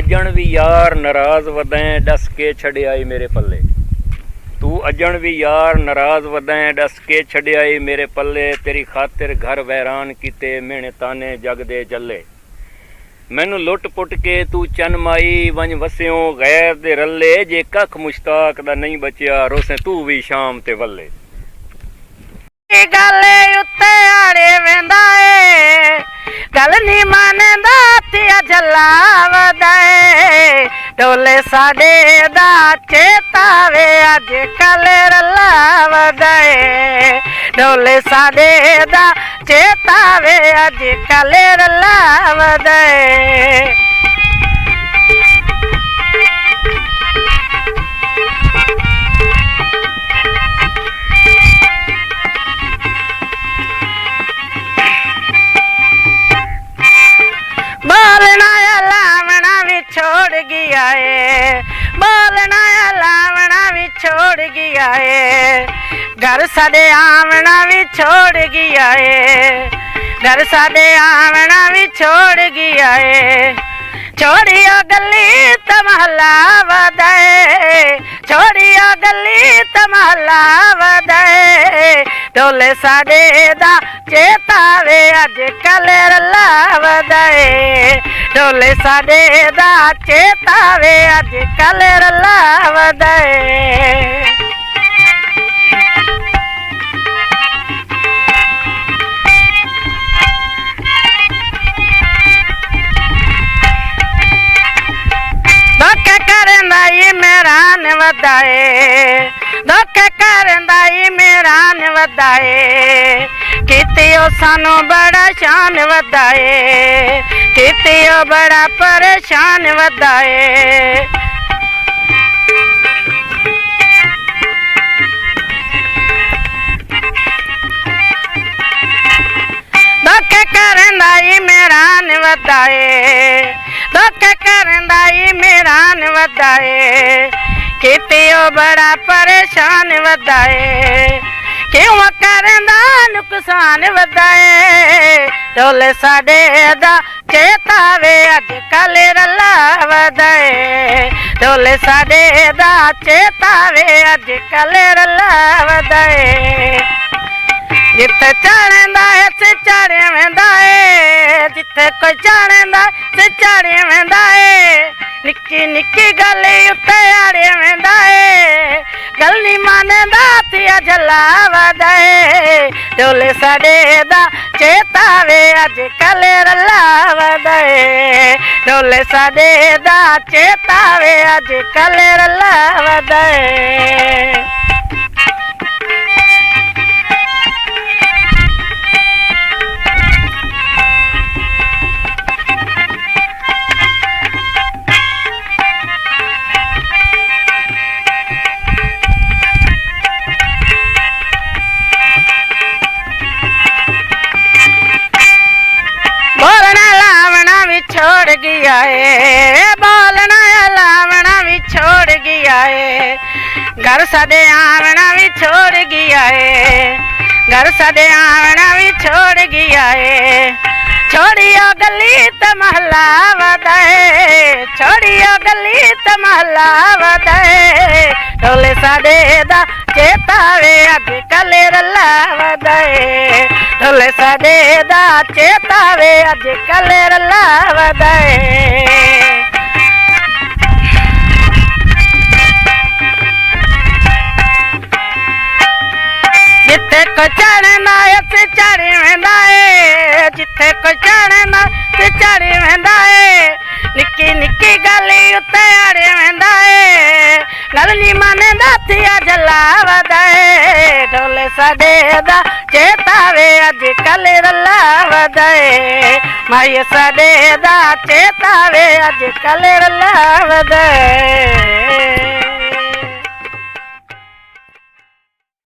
अजण भी यार नाराज वदैं डस के छड़ आई मेरे पल्ले। तू अजण भी यार नाराज वदैं डस के छड़ आई मेरे पल्ले। तेरी खातिर घर वैरान कीते मेहने ताने जग दे जल्ले। मैनू लुट पुट के तू चन माई वंज वस्यों गैर दे रले। जे कख मुश्ताक दा नहीं बचिया रोसे तू भी शाम ते वल्ले। गल उत्ते आड़े वेंदा ए गल नी मानदा थिया जला वदाए। डोले साडे दा चेतावे अज कल रला वदाए। डोले साडे दा चेतावे अज कल रला वदाए। बोलना लावना भी छोड़ गया है। बोलना लावना भी छोड़ गया है। घर साडे आवना भी छोड़ गया है। घर साडे आवना भी छोड़ गया है। छोड़ियो गली तमहला वदाए। छोड़ियो गली तमहला वदाए। डोले साडे दा चेतावे अज कल रला वदाए। डोले साडे दा चेतावे अज कल रला वदाए। दुख करंदा ई मेहरान वदाए। दुख करंदा ई मेहरान वदाए। कीतियो सानू बड़ा शान वदाए। कीतियो बड़ा परेशान वदाए। दुख करंदा ई मेहरान वदाए। दुख करंदा ई मेहरान वदाए। कीतियो बड़ा परेशान वदाए। क्यों करंदा नुकसान वदाए। डोले साडे दा चेतावे अज कल रला वदाए। डोले साडे दा चेतावे अज कल रला वदाए। जिथे चढ़दा है से चढ़ वेंदा है। जिथे कोई चढ़दा से चढ़ वेंदा है। निक्की निक्की गल उत्ते आड़े वेंदा है। गल नी मानदा थिया जला वदाए। डोले साडे दा चेतावे अज कल रला वदाए। डोले साडे दा चेतावे अज कल रला वदाए। बोलना लावना भी छोड़ गया है। बोलना लावना भी छोड़ गया है। घर साडे आवना भी छोड़ गया है। घर साडे आवना भी छोड़ गया है। छोड़ियो गली तमहला वदाए। छोड़ियो गली तमहला वदाए। डोले साडे दा चेतावे अज कल रला वदाए। डोले साडे दा चेतावे अज कल रला वदाए। जिथे को चढ़ना से चढ़ वेंदा है। जिथे को चढ़ना से चढ़ वेंदा है। निक्की निक्की गल उत्ते आड़े वेंदा है। गल नी मानदा थिया जला वदाए। डोले साडे दा चेतावे अज कल रला वदाए। माई साडे दा चेतावे अज कल रला वदाए।